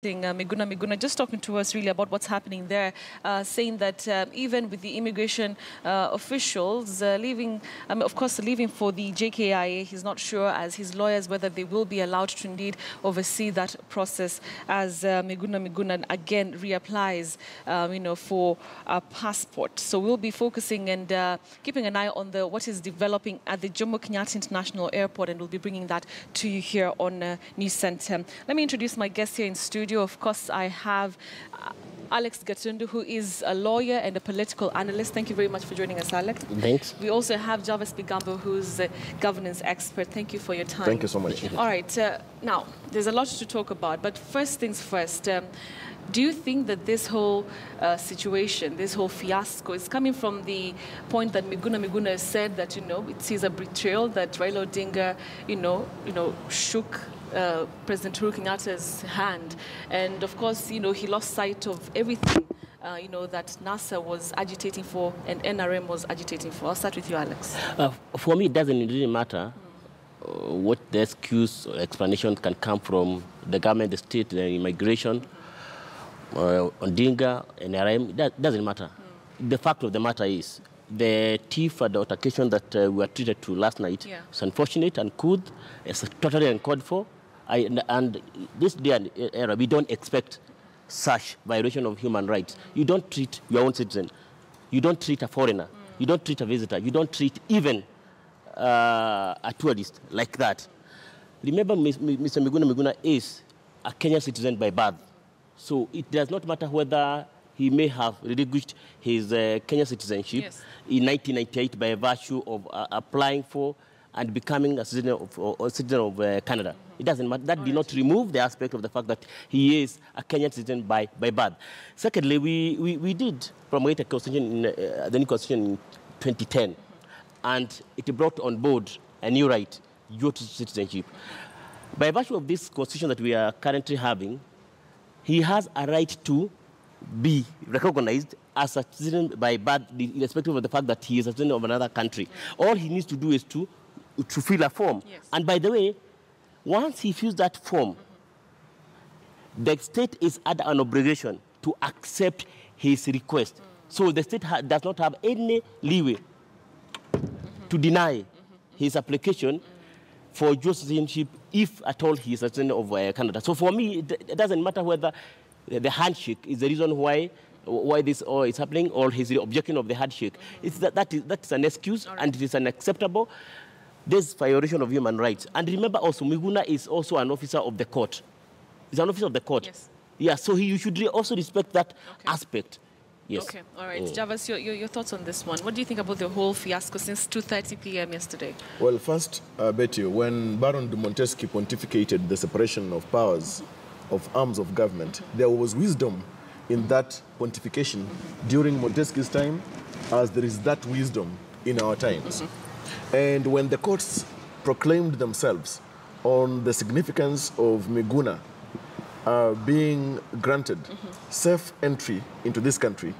Miguna Miguna just talking to us really about what's happening there, saying that even with the immigration officials leaving, of course, leaving for the JKIA, he's not sure as his lawyers whether they will be allowed to indeed oversee that process as Miguna Miguna again reapplies, for a passport. So we'll be focusing and keeping an eye on what is developing at the Jomo Kenyatta International Airport, and we'll be bringing that to you here on News Center. Let me introduce my guest here in studio. Of course, I have Alex Gatundu, who is a lawyer and a political analyst. Thank you very much for joining us, Alex. Thanks. We also have Jarvis Bigambo, who's a governance expert. Thank you for your time. Thank you so much. All right. Now, there's a lot to talk about, but first things first. Do you think that this whole situation, this whole fiasco, is coming from the point that Miguna Miguna said that, it sees a betrayal, that Raila Odinga, shook President Uhuru Kenyatta's hand, and of course, he lost sight of everything, that NASA was agitating for and NRM was agitating for. I'll start with you, Alex. For me, it doesn't really matter what the excuse or explanation can come from the government, the state, the immigration, Odinga, NRM. That doesn't matter. The fact of the matter is the thief and the altercation that we were treated to last night is unfortunate and it's totally uncalled for. And this day and era, we don't expect such violation of human rights. You don't treat your own citizen. You don't treat a foreigner. You don't treat a visitor. You don't treat even a tourist like that. Remember, Mr. Miguna Miguna is a Kenyan citizen by birth. So it does not matter whether he may have relinquished his Kenyan citizenship in 1998 by virtue of applying for and becoming a citizen of Canada. It doesn't matter. That did not remove the aspect of the fact that he is a Kenyan citizen by birth. Secondly, we did promulgate a constitution the new constitution in 2010, and it brought on board a new right, dual citizenship. By virtue of this constitution that we are currently having, he has a right to be recognized as a citizen by birth, irrespective of the fact that he is a citizen of another country. All he needs to do is to fill a form. And by the way, once he fills that form, the state is under an obligation to accept his request. So the state does not have any leeway to deny his application for dual citizenship if at all he is a citizen of Canada. So for me, it doesn't matter whether the handshake is the reason why this all is happening or his objection of the handshake. It's that's an excuse and it is unacceptable. There's violation of human rights. And remember also, Miguna is also an officer of the court. He's an officer of the court. Yes. Yeah, so you should also respect that aspect. Yes. Okay, all right. Jarvis, your thoughts on this one. What do you think about the whole fiasco since 2:30 p.m. yesterday? Well, first, Betty, when Baron de Montesquieu pontificated the separation of powers of arms of government, there was wisdom in that pontification during Montesquieu's time, as there is that wisdom in our times. And when the courts proclaimed themselves on the significance of Miguna being granted safe entry into this country,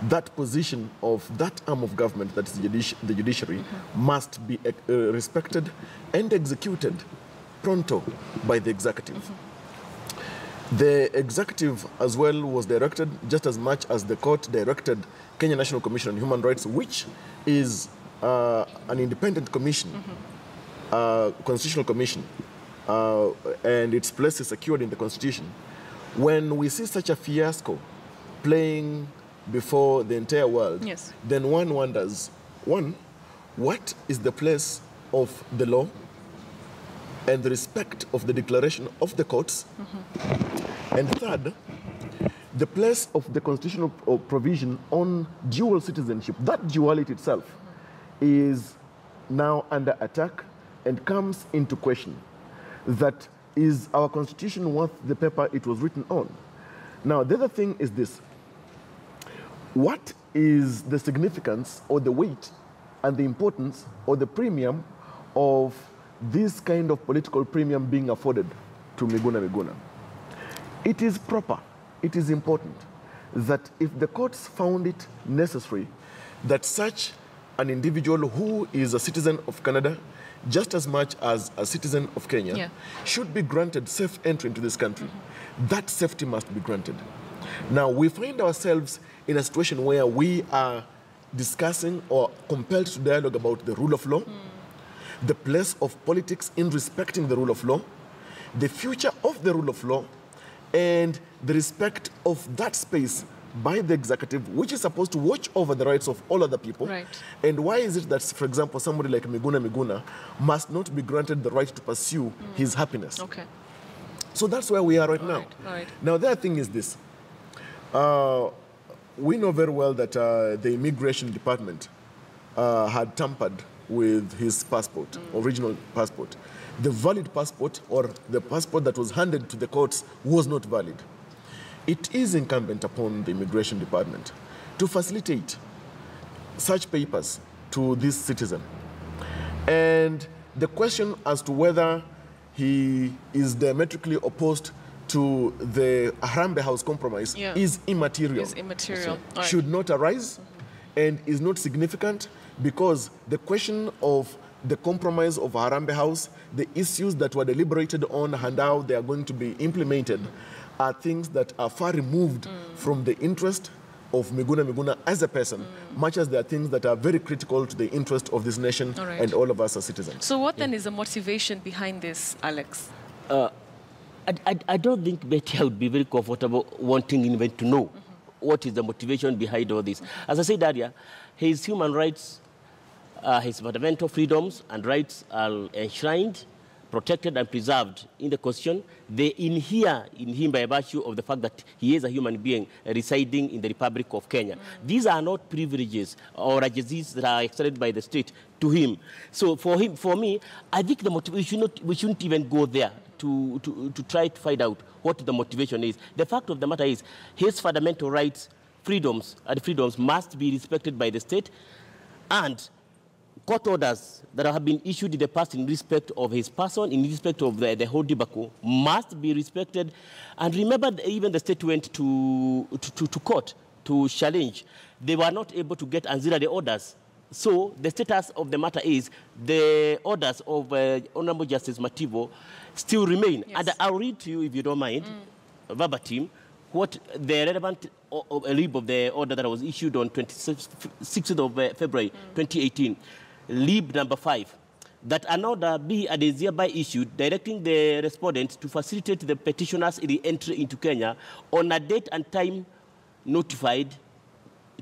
that position of that arm of government, that is the judiciary, must be respected and executed pronto by the executive. The executive as well was directed just as much as the court directed Kenya National Commission on Human Rights, which is an independent commission, constitutional commission, and its place is secured in the Constitution. When we see such a fiasco playing before the entire world, then one wonders, what is the place of the law and the respect of the declaration of the courts? And third, the place of the constitutional provision on dual citizenship. That duality itself is now under attack and comes into question. That is our constitution worth the paper it was written on? Now, the other thing is this. What is the significance or the weight and the importance or the premium of this kind of political premium being afforded to Miguna Miguna? It is proper, it is important that if the courts found it necessary that such an individual who is a citizen of Canada just as much as a citizen of Kenya, should be granted safe entry into this country. That safety must be granted. Now, we find ourselves in a situation where we are discussing or compelled to dialogue about the rule of law, the place of politics in respecting the rule of law, the future of the rule of law, and the respect of that space by the executive, which is supposed to watch over the rights of all other people. Right. And why is it that, for example, somebody like Miguna Miguna must not be granted the right to pursue his happiness? Okay. So that's where we are right now. Right. Now, the other thing is this. We know very well that the immigration department had tampered with his passport, original passport. The valid passport, or the passport that was handed to the courts, was not valid. It is incumbent upon the immigration department to facilitate such papers to this citizen. And the question as to whether he is diametrically opposed to the Harambee House Compromise is immaterial. Is immaterial. Should not arise and is not significant, because the question of the compromise of Harambee House, the issues that were deliberated on and how they are going to be implemented, are things that are far removed from the interest of Miguna Miguna as a person, much as there are things that are very critical to the interest of this nation and all of us as citizens. So what then is the motivation behind this, Alex? I don't think Betty would be very comfortable wanting even to know what is the motivation behind all this. As I said earlier, his human rights, his fundamental freedoms and rights are enshrined, protected and preserved in the Constitution. They inhere in him by virtue of the fact that he is a human being residing in the Republic of Kenya. These are not privileges or diseases that are extended by the state to him. So for me, I think the motivation, we shouldn't even go there to try to find out what the motivation is. The fact of the matter is his fundamental rights, freedoms must be respected by the state, and court orders that have been issued in the past in respect of his person, in respect of the whole debacle, must be respected. And remember, even the state went to court to challenge. They were not able to get ancillary orders. So the status of the matter is the orders of Honorable Justice Mativo still remain. And I'll read to you, if you don't mind, verbatim, what the relevant lib of the order that was issued on 26th of February 2018. Lib number 5, that an order be and is hereby issued directing the respondent to facilitate the petitioner's re-entry into Kenya on a date and time notified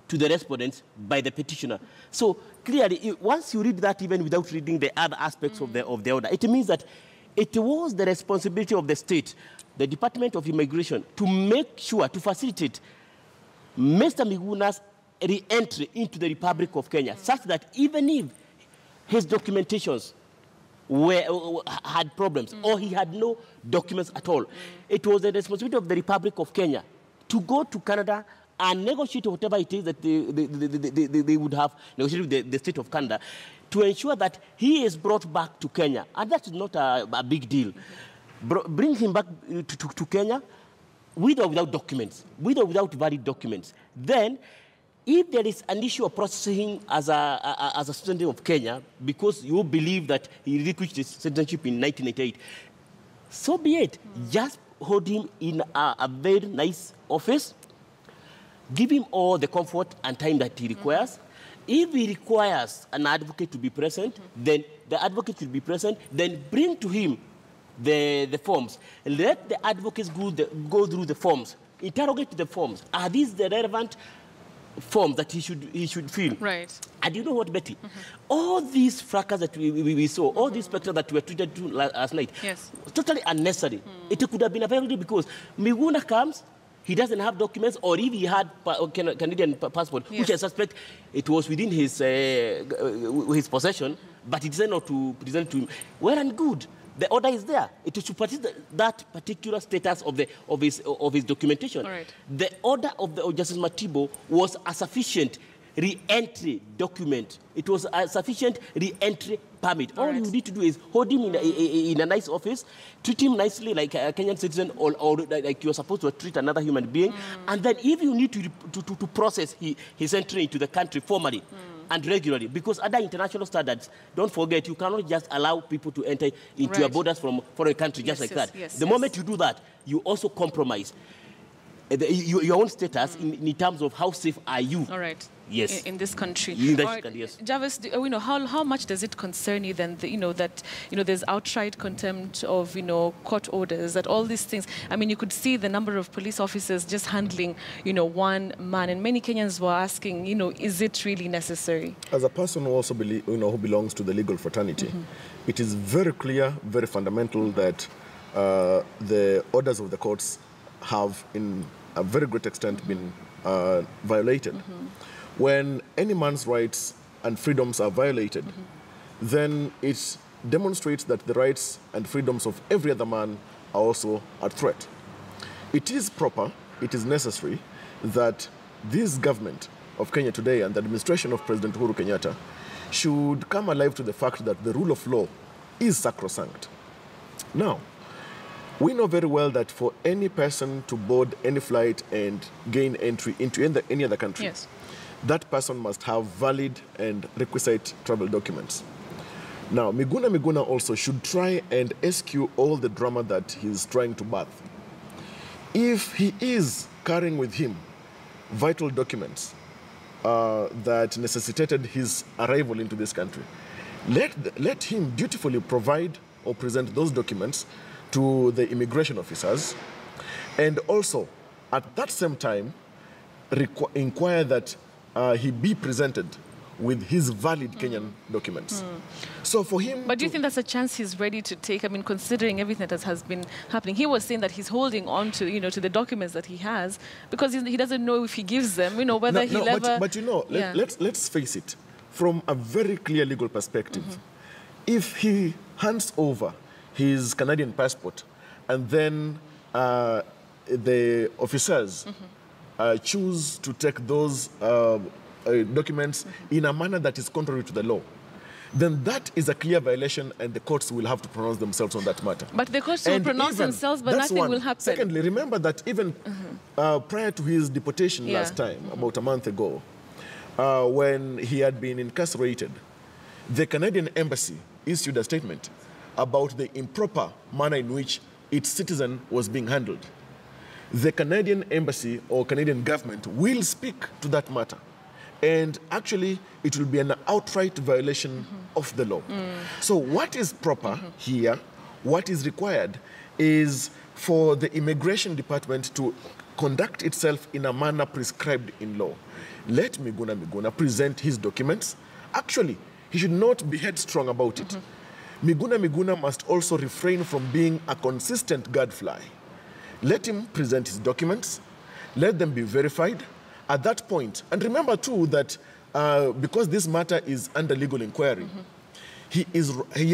to the respondents by the petitioner. So clearly, once you read that, even without reading the other aspects of the order, it means that it was the responsibility of the state, the Department of Immigration, to make sure, to facilitate Mr. Miguna's re-entry into the Republic of Kenya, such that even if his documentations had problems, or he had no documents at all, it was the responsibility of the Republic of Kenya to go to Canada and negotiate whatever it is that they would have negotiated with the state of Canada to ensure that he is brought back to Kenya. And that's not a big deal. Bring him back to Kenya with or without documents, with or without valid documents. Then, if there is an issue of processing as a citizen of Kenya, because you believe that he relinquished his citizenship in 1988, so be it. Just hold him in a very nice office, give him all the comfort and time that he requires. If he requires an advocate to be present, then the advocate will be present. Then bring to him the forms. Let the advocates go through the forms. Interrogate the forms. Are these the relevant forms that he should fill? Right. And you know what, Betty? All these fracas that we saw, all these specters that were treated to last night, totally unnecessary. It could have been avoided because Miguna comes, he doesn't have documents, or if he had Canadian passport, which I suspect it was within his possession, but he decided not to present to him. Well and good. The order is there. It should participate that particular status of his documentation. Right. The order of Justice Matibo was a sufficient re-entry document. It was a sufficient re-entry permit. All you need to do is hold him in a nice office, treat him nicely like a Kenyan citizen, or like you're supposed to treat another human being. And then if you need to process his entry into the country formally, and regularly, because under international standards, don't forget, you cannot just allow people to enter into your borders from foreign country just like that. The moment you do that, you also compromise your own status in terms of how safe are you. All right. Yes. In this country. Right. Yes. Jarvis, how much does it concern you then, that there's outright contempt of, court orders, that all these things, I mean, you could see the number of police officers just handling, one man, and many Kenyans were asking, is it really necessary? As a person who also who belongs to the legal fraternity, it is very clear, very fundamental that the orders of the courts have, in a very great extent, been violated. When any man's rights and freedoms are violated, then it demonstrates that the rights and freedoms of every other man are also at threat. It is proper, it is necessary that this government of Kenya today and the administration of President Uhuru Kenyatta should come alive to the fact that the rule of law is sacrosanct. Now, we know very well that for any person to board any flight and gain entry into any other country, that person must have valid and requisite travel documents. Now, Miguna Miguna also should try and eschew all the drama that he's trying to birth. If he is carrying with him vital documents that necessitated his arrival into this country, let him dutifully provide or present those documents to the immigration officers, and also at that same time inquire that he be presented with his valid Kenyan documents. So for him... But do you think that's a chance he's ready to take? I mean, considering everything that has been happening, he was saying that he's holding on to, to the documents that he has, because he doesn't know if he gives them, whether he'll ever... But let's face it, from a very clear legal perspective, if he hands over his Canadian passport and then the officers choose to take those documents in a manner that is contrary to the law, then that is a clear violation and the courts will have to pronounce themselves on that matter. But the courts will pronounce themselves, but nothing will happen. Secondly, remember that even prior to his deportation last time, about a month ago, when he had been incarcerated, the Canadian embassy issued a statement about the improper manner in which its citizen was being handled. The Canadian embassy or Canadian government will speak to that matter. And actually, it will be an outright violation of the law. So what is proper here, what is required, is for the immigration department to conduct itself in a manner prescribed in law. Let Miguna Miguna present his documents. Actually, he should not be headstrong about it. Miguna Miguna must also refrain from being a consistent gadfly. Let him present his documents, let them be verified. At that point, and remember too that because this matter is under legal inquiry, he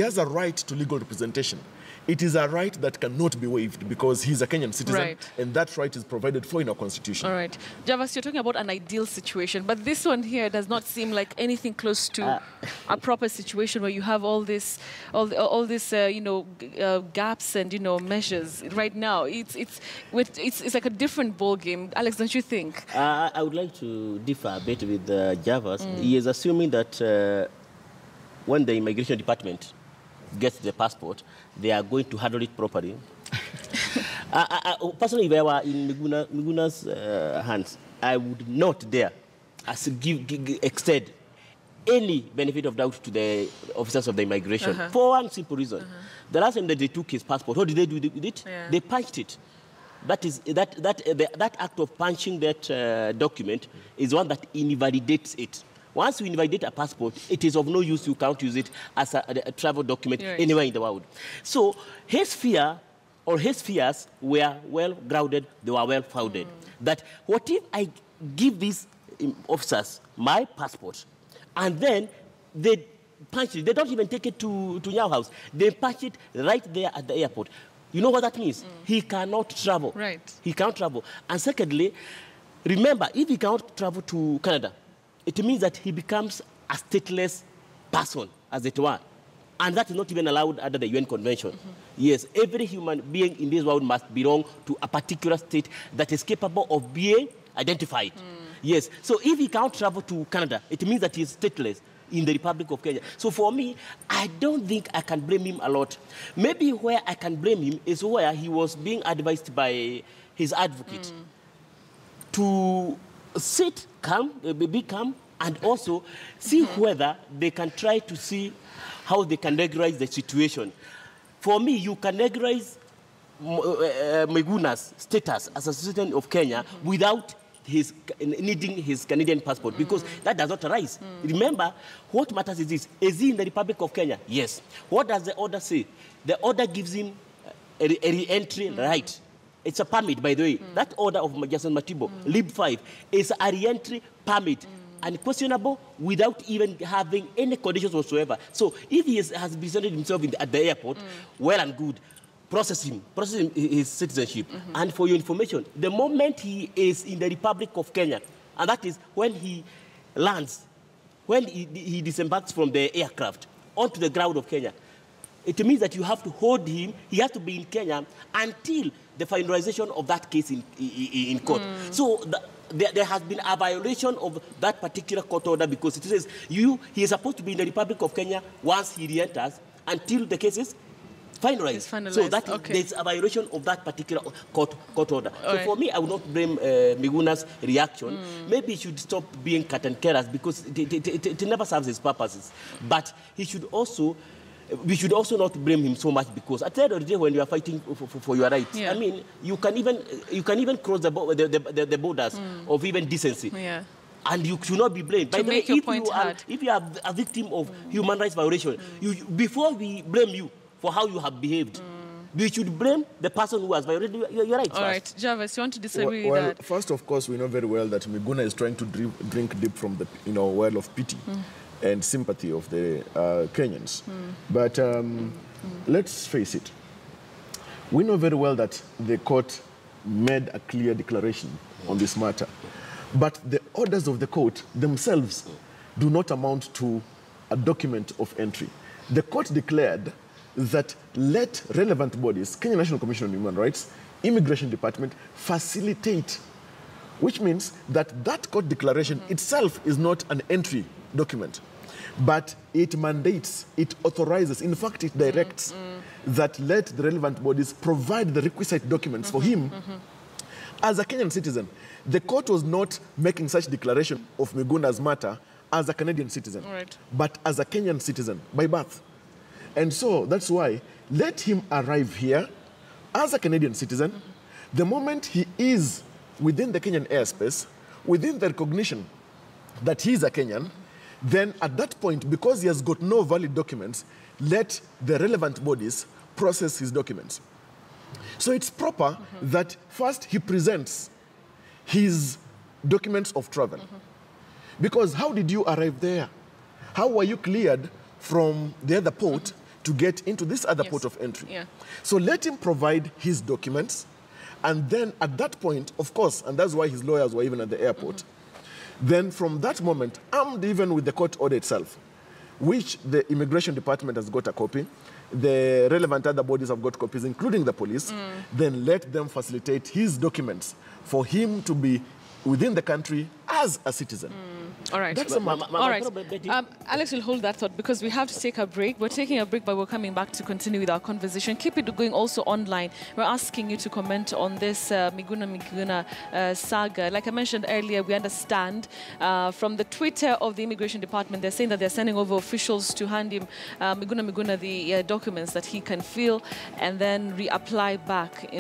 has a right to legal representation. It is a right that cannot be waived because he's a Kenyan citizen, and that right is provided for in our constitution. All right. Javas, you're talking about an ideal situation, but this one here does not seem like anything close to a proper situation where you have all this, gaps and measures. Right now, it's like a different ball game. Alex, don't you think? I would like to differ a bit with Javas. He is assuming that when the immigration department gets the passport, they are going to handle it properly. Personally, if I were in Miguna's hands, I would not dare extend any benefit of doubt to the officers of the immigration for one simple reason. The last time that they took his passport, what did they do with it? They punched it. That act of punching that document is one that invalidates it. Once you invalidate a passport, it is of no use. You can't use it as a travel document anywhere in the world. So his fear or his fears were well grounded. They were well founded. That what if I give these officers my passport and then they punch it? They don't even take it to your house. They punch it right there at the airport. You know what that means? He cannot travel. He can't travel. And secondly, remember, if he cannot travel to Canada, it means that he becomes a stateless person, as it were. And that is not even allowed under the UN Convention. Yes, every human being in this world must belong to a particular state that is capable of being identified. Yes. So if he can't travel to Canada, it means that he's stateless in the Republic of Kenya. So for me, I don't think I can blame him a lot. Maybe where I can blame him is where he was being advised by his advocate to sit calm, be calm, and also see whether they can try to see how they can regularize the situation. For me, you can regularize Miguna's status as a citizen of Kenya without needing his Canadian passport, because that does not arise. Remember, what matters is this: is he in the Republic of Kenya? Yes. What does the order say? The order gives him a re-entry right. It's a permit, by the way. That order of Justice Matibo, Lib 5, is a re-entry permit, unquestionable, without even having any conditions whatsoever. So if he has presented himself at the airport, well and good. Process him his citizenship. And for your information, the moment he is in the Republic of Kenya, and that is when he lands, when he disembarks from the aircraft onto the ground of Kenya, it means that you have to hold him. He has to be in Kenya until the finalization of that case in court. So there has been a violation of that particular court order, because it says he is supposed to be in the Republic of Kenya once he re-enters until the case is finalized. So that there's a violation of that particular court order. So for me, I would not blame Miguna's reaction. Maybe he should stop being cut and careless, because it never serves his purposes. But he should also, we should also not blame him so much, because at the end of the day, when you are fighting for your rights, I mean, you can even cross the borders of even decency. And you should not be blamed. By the way, if you are a victim of human rights violation, before we blame you for how you have behaved, we should blame the person who has violated your rights. All right, Jarvis, you want to disagree with that? First, of course, we know very well that Miguna is trying to drink deep from the well of pity and sympathy of the Kenyans. But let's face it, we know very well that the court made a clear declaration on this matter. But the orders of the court themselves do not amount to a document of entry. The court declared that let relevant bodies, Kenya National Commission on Human Rights, Immigration Department, facilitate, which means that that court declaration itself is not an entry document, but it mandates, it authorizes, in fact, it directs that let the relevant bodies provide the requisite documents for him. As a Kenyan citizen, the court was not making such declaration of Miguna's matter as a Canadian citizen, but as a Kenyan citizen by birth. And so that's why let him arrive here as a Canadian citizen. The moment he is within the Kenyan airspace, within the recognition that he is a Kenyan, then at that point, because he has got no valid documents, let the relevant bodies process his documents. So it's proper that first he presents his documents of travel. Because how did you arrive there? How were you cleared from the other port to get into this other port of entry? So let him provide his documents, and then at that point, of course, and that's why his lawyers were even at the airport, then from that moment, armed even with the court order itself, which the Immigration Department has got a copy, the relevant other bodies have got copies, including the police, then let them facilitate his documents for him to be within the country as a citizen. All right. That's all right. Alex will hold that thought, because we have to take a break. We're taking a break, but we're coming back to continue with our conversation. Keep it going also online. We're asking you to comment on this Miguna Miguna saga. Like I mentioned earlier, we understand from the Twitter of the Immigration Department, they're saying that they're sending over officials to hand him, Miguna Miguna, the documents that he can fill and then reapply back.